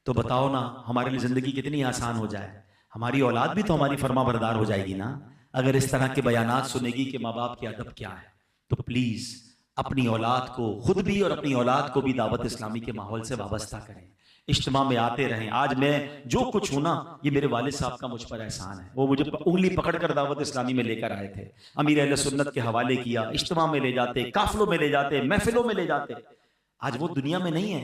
Speaker 1: तो बताओ ना हमारे लिए जिंदगी कितनी आसान हो जाए। हमारी औलाद भी तो हमारी फर्मा बरदार हो जाएगी ना, अगर इस तरह के बयानात सुनेगी कि माँ बाप के अदब क्या है। तो प्लीज अपनी औलाद को खुद भी और अपनी औलाद को भी दावत इस्लामी के माहौल से वाबस्ता करें, इज्तिमा में आते रहें। आज मैं जो कुछ हूं ना, ये मेरे वालिद साहब का मुझ पर एहसान है। वो मुझे उंगली पकड़कर दावत इस्लामी में लेकर आए थे, अमीर अहले सुन्नत के हवाले किया, इज्तिमा में ले जाते, काफिलों में ले जाते, महफिलों में ले जाते। आज वो दुनिया में नहीं है,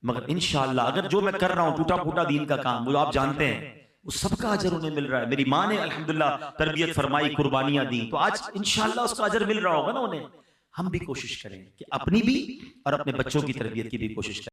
Speaker 1: मगर इंशाअल्लाह अगर जो मैं कर रहा हूँ टूटा फूटा दीन का काम, वो आप जानते हैं, उस सबका अजर उन्हें मिल रहा है। मेरी माँ ने अल्हम्दुलिल्लाह तरबियत फरमाई, कुर्बानियां दी, तो आज इंशाअल्लाह उसका अजर मिल रहा होगा ना उन्हें। हम भी कोशिश करें कि अपनी भी और अपने बच्चों की तरबियत की भी कोशिश करें।